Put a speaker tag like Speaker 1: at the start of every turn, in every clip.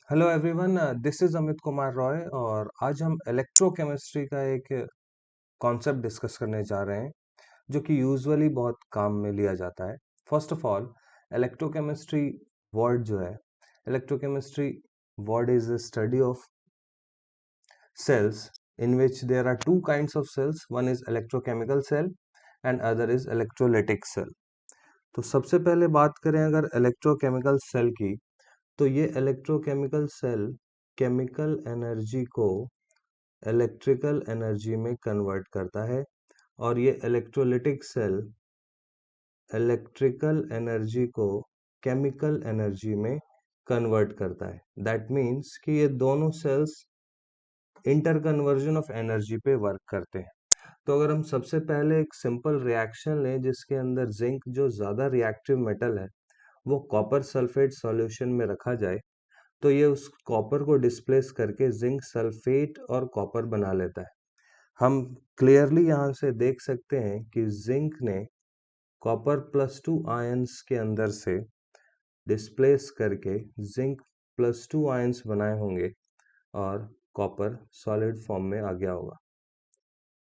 Speaker 1: Hello everyone, this is Amit Kumar Roy और आज हम इलेक्ट्रोकेमिस्ट्री का एक कॉन्सेप्ट डिस्कस करने जा रहे हैं जो कि यूजुअली बहुत काम में लिया जाता है। First of all, electrochemistry word जो है, electrochemistry word is a study of cells in which there are two kinds of cells. One is electrochemical cell and other is electrolytic cell. तो सबसे पहले बात करें अगर इलेक्ट्रोकेमिकल सेल की, तो ये इलेक्ट्रोकेमिकल सेल केमिकल एनर्जी को इलेक्ट्रिकल एनर्जी में कन्वर्ट करता है और ये इलेक्ट्रोलिटिक सेल इलेक्ट्रिकल एनर्जी को केमिकल एनर्जी में कन्वर्ट करता है। दैट मीन्स कि ये दोनों cells inter conversion of energy पे वर्क करते हैं। तो अगर हम सबसे पहले एक सिंपल रिएक्शन लें जिसके अंदर जिंक जो ज़्यादा रिएक्टिव मेटल है वो कॉपर सल्फेट सॉल्यूशन में रखा जाए, तो ये उस कॉपर को डिस्प्लेस करके जिंक सल्फेट और कॉपर बना लेता है। हम क्लियरली यहाँ से देख सकते हैं कि जिंक ने कॉपर +2 आयंस के अंदर से डिस्प्लेस करके जिंक +2 आयंस बनाए होंगे और कॉपर सॉलिड फॉर्म में आ गया होगा।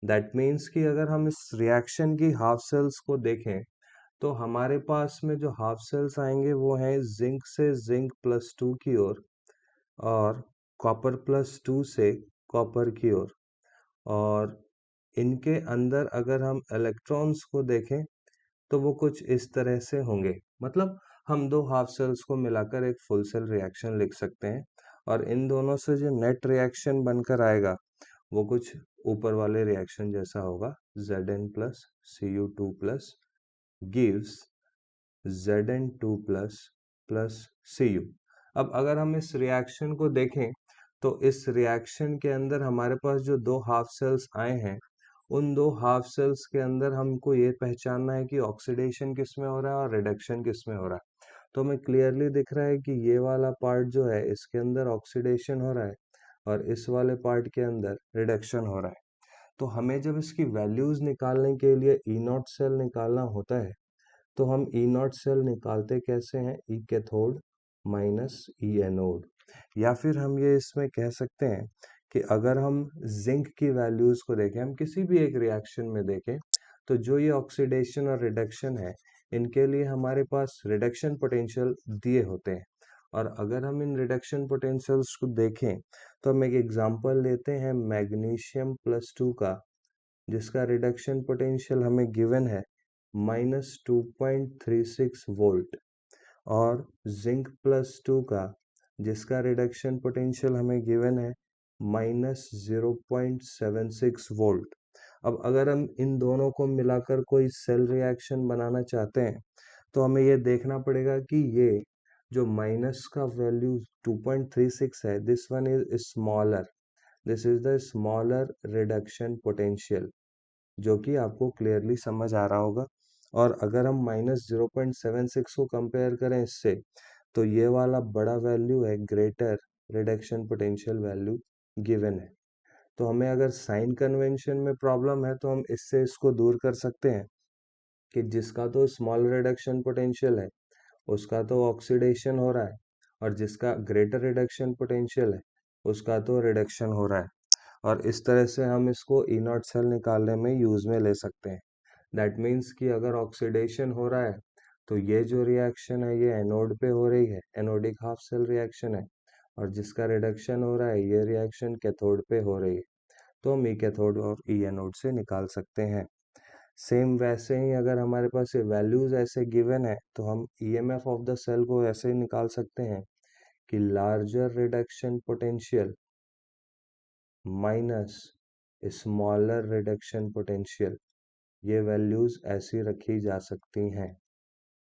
Speaker 1: दैट मीन्स कि अगर हम इस रिएक्शन की हाफ सेल्स को देखें तो हमारे पास में जो हाफ सेल्स आएंगे वो हैं जिंक से जिंक +2 की ओर और कॉपर +2 से कॉपर की ओर। और इनके अंदर अगर हम इलेक्ट्रॉन्स को देखें तो वो कुछ इस तरह से होंगे। मतलब हम दो हाफ सेल्स को मिलाकर एक फुल सेल रिएक्शन लिख सकते हैं और इन दोनों से जो नेट रिएक्शन बनकर आएगा वो कुछ ऊपर वाले रिएक्शन जैसा होगा। Zn plus Cu2 plus gives Zn2 plus Cu। अब अगर हम इस रिएक्शन को देखें तो इस रिएक्शन के अंदर हमारे पास जो दो हाफ सेल्स आए हैं उन दो हाफ सेल्स के अंदर हमको ये पहचानना है कि ऑक्सीडेशन किस में हो रहा है और रिडक्शन किस में हो रहा है। तो हमें क्लियरली दिख रहा है कि ये वाला पार्ट जो है इसके अंदर ऑक्सीडेशन हो रहा है और इस वाले पार्ट के अंदर रिडक्शन हो रहा है। तो हमें जब इसकी वैल्यूज निकालने के लिए ई नॉट सेल निकालना होता है तो हम ई नॉट सेल निकालते कैसे हैं? ई कैथोड माइनस ई एनोड। या फिर हम ये इसमें कह सकते हैं कि अगर हम जिंक की वैल्यूज को देखें, हम किसी भी एक रिएक्शन में देखें, तो जो ये ऑक्सीडेशन और रिडक्शन है इनके लिए हमारे पास रिडक्शन पोटेंशियल दिए होते हैं। और अगर हम इन रिडक्शन पोटेंशियल्स को देखें तो हम एक एग्जांपल लेते हैं मैग्नीशियम +2 का, जिसका रिडक्शन पोटेंशियल हमें गिवन है -2.36 वोल्ट, और जिंक +2 का जिसका रिडक्शन पोटेंशियल हमें गिवन है -0.76 वोल्ट। अब अगर हम इन दोनों को मिलाकर कोई सेल रिएक्शन बनाना चाहते हैं तो हमें ये देखना पड़ेगा कि ये जो माइनस का वैल्यू 2.36 है, this one is smaller, this is the smaller reduction potential, जो कि आपको क्लियरली समझ आ रहा होगा। और अगर हम -0.76 को कंपेयर करें इससे, तो ये वाला बड़ा वैल्यू है greater reduction potential value given है। तो हमें अगर साइन कन्वेंशन में प्रॉब्लम है तो हम इससे इसको दूर कर सकते हैं कि जिसका तो स्मॉल रिडक्शन पोटेंशियल है उसका तो ऑक्सीडेशन हो रहा है और जिसका ग्रेटर रिडक्शन पोटेंशियल है उसका तो रिडक्शन हो रहा है। और इस तरह से हम इसको ई नॉट सेल निकालने में यूज में ले सकते हैं। दैट मीन्स कि अगर ऑक्सीडेशन हो रहा है तो ये जो रिएक्शन है ये एनोड पे हो रही है, एनोडिक हाफ सेल रिएक्शन है, और जिसका रिडक्शन हो रहा है ये रिएक्शन कैथोड पे हो रही है। तो हम ई कैथोड और ई एनोड से निकाल सकते हैं। सेम वैसे ही अगर हमारे पास ये वैल्यूज ऐसे गिवन है तो हम ईएमएफ ऑफ द सेल को ऐसे ही निकाल सकते हैं कि larger reduction potential minus smaller reduction potential, ये वैल्यूज ऐसी रखी जा सकती हैं।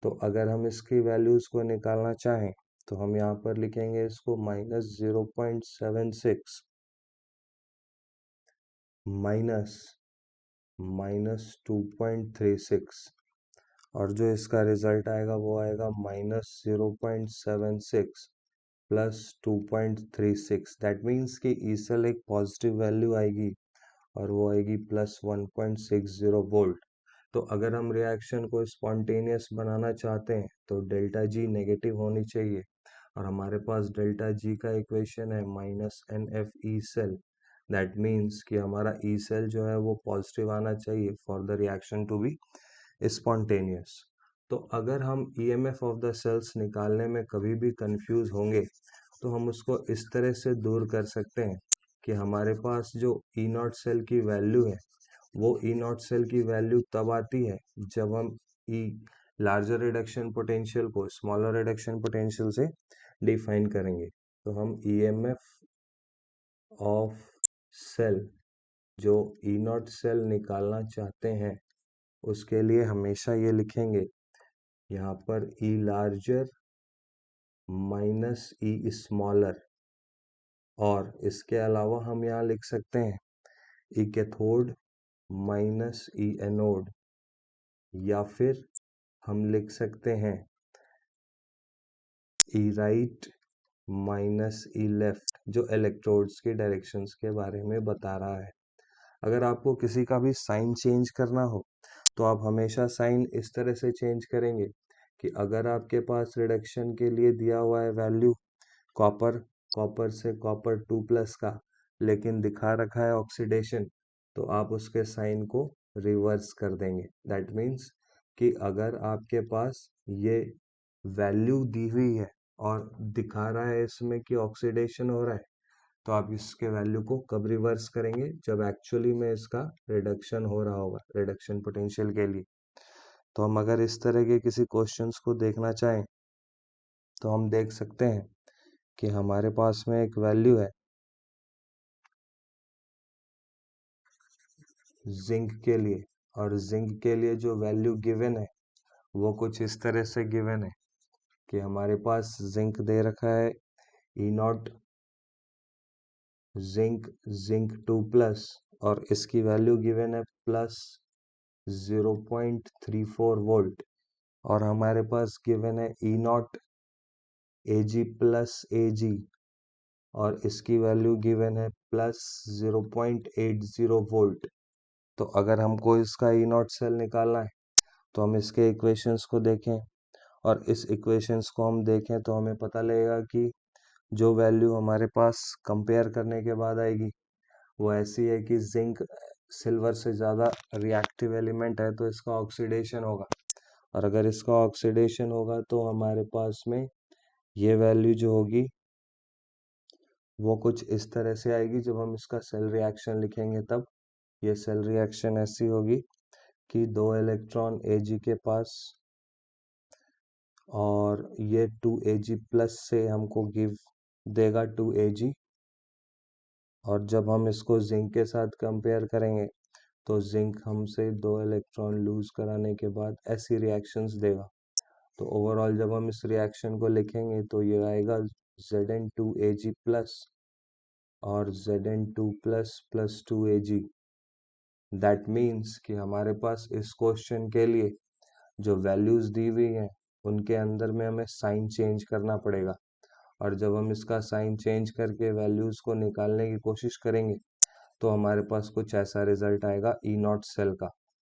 Speaker 1: तो अगर हम इसकी वैल्यूज को निकालना चाहें तो हम यहाँ पर लिखेंगे इसको -0.76 माइनस -2.36, और जो इसका रिजल्ट आएगा वो आएगा -0.76 +2.36। दैट मीन्स कि ई सेल एक पॉजिटिव वैल्यू आएगी और वो आएगी +1.60 वोल्ट। तो अगर हम रिएक्शन को स्पॉन्टेनियस बनाना चाहते हैं तो डेल्टा जी नेगेटिव होनी चाहिए और हमारे पास डेल्टा जी का इक्वेशन है -NF E cell. That means कि हमारा ई सेल जो है वो पॉजिटिव आना चाहिए for the reaction to be spontaneous. तो अगर हम ईएमएफ ऑफ द सेल्स निकालने में कभी भी कंफ्यूज होंगे तो हम उसको इस तरह से दूर कर सकते हैं कि हमारे पास जो ई नॉट सेल की वैल्यू है वो ई नॉट सेल की वैल्यू तब आती है जब हम ई लार्जर रिडक्शन पोटेंशियल को स्मॉलर रिडक्शन पोटेंशियल से डिफाइन करेंगे। तो हम ईएमएफ ऑफ सेल जो ई नॉट सेल निकालना चाहते हैं उसके लिए हमेशा ये लिखेंगे यहाँ पर ई लार्जर माइनस ई स्मॉलर, और इसके अलावा हम यहाँ लिख सकते हैं ई कैथोड माइनस ई एनोड, या फिर हम लिख सकते हैं ई राइट माइनस ई लेफ्ट, जो इलेक्ट्रोड्स के डायरेक्शंस के बारे में बता रहा है। अगर आपको किसी का भी साइन चेंज करना हो तो आप हमेशा साइन इस तरह से चेंज करेंगे कि अगर आपके पास रिडक्शन के लिए दिया हुआ है वैल्यू कॉपर, कॉपर से कॉपर 2+ का, लेकिन दिखा रखा है ऑक्सीडेशन, तो आप उसके साइन को रिवर्स कर देंगे। दैट मीन्स कि अगर आपके पास ये वैल्यू दी हुई है और दिखा रहा है इसमें कि ऑक्सीडेशन हो रहा है, तो आप इसके वैल्यू को कब रिवर्स करेंगे, जब एक्चुअली में इसका रिडक्शन हो रहा होगा रिडक्शन पोटेंशियल के लिए। तो हम अगर इस तरह के किसी क्वेश्चंस को देखना चाहें तो हम देख सकते हैं कि हमारे पास में एक वैल्यू है जिंक के लिए, और जिंक के लिए जो वैल्यू गिवन है वो कुछ इस तरह से गिवन है कि हमारे पास जिंक दे रखा है ई नॉट जिंक जिंक 2+, और इसकी वैल्यू गिवन है +0.34 वोल्ट, और हमारे पास गिवन है ई नॉट एजी प्लस एजी, और इसकी वैल्यू गिवन है +0.80 वोल्ट। तो अगर हमको इसका ई नॉट सेल निकालना है तो हम इसके इक्वेशंस को देखें, और इस इक्वेशंस को हम देखें तो हमें पता लगेगा कि जो वैल्यू हमारे पास कंपेयर करने के बाद आएगी वो ऐसी है कि जिंक सिल्वर से ज़्यादा रिएक्टिव एलिमेंट है तो इसका ऑक्सीडेशन होगा, और अगर इसका ऑक्सीडेशन होगा तो हमारे पास में ये वैल्यू जो होगी वो कुछ इस तरह से आएगी। जब हम इसका सेल रिएक्शन लिखेंगे तब ये सेल रिएक्शन ऐसी होगी कि 2 इलेक्ट्रॉन Ag के पास, और ये 2Ag+ से हमको गिव देगा 2Ag, और जब हम इसको जिंक के साथ कंपेयर करेंगे तो जिंक हमसे 2 इलेक्ट्रॉन लूज कराने के बाद ऐसी रिएक्शंस देगा। तो ओवरऑल जब हम इस रिएक्शन को लिखेंगे तो ये आएगा Zn2Ag+ और Zn2+ 2Ag। दैट मीन्स कि हमारे पास इस क्वेश्चन के लिए जो वैल्यूज दी हुई हैं उनके अंदर में हमें साइन चेंज करना पड़ेगा, और जब हम इसका साइन चेंज करके वैल्यूज को निकालने की कोशिश करेंगे तो हमारे पास कुछ ऐसा रिजल्ट आएगा ई नॉट सेल का।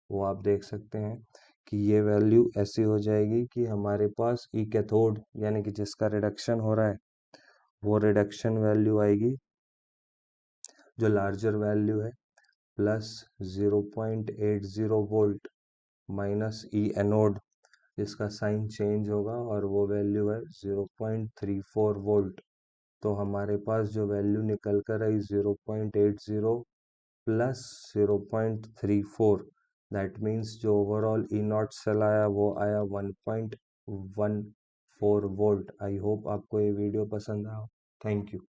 Speaker 1: वो आप देख सकते हैं कि ये वैल्यू ऐसी हो जाएगी कि हमारे पास ई कैथोड यानी कि जिसका रिडक्शन हो रहा है वो रिडक्शन वैल्यू आएगी जो लार्जर वैल्यू है +0.80 वोल्ट माइनस ई एनोड जिसका साइन चेंज होगा और वो वैल्यू है 0.34 वोल्ट। तो हमारे पास जो वैल्यू निकल कर आई 0.80 प्लस 0.34, दैट मीन्स जो ओवरऑल ई नॉट सेल आया वो आया 1.14 वोल्ट। आई होप आपको ये वीडियो पसंद आया। Thank you.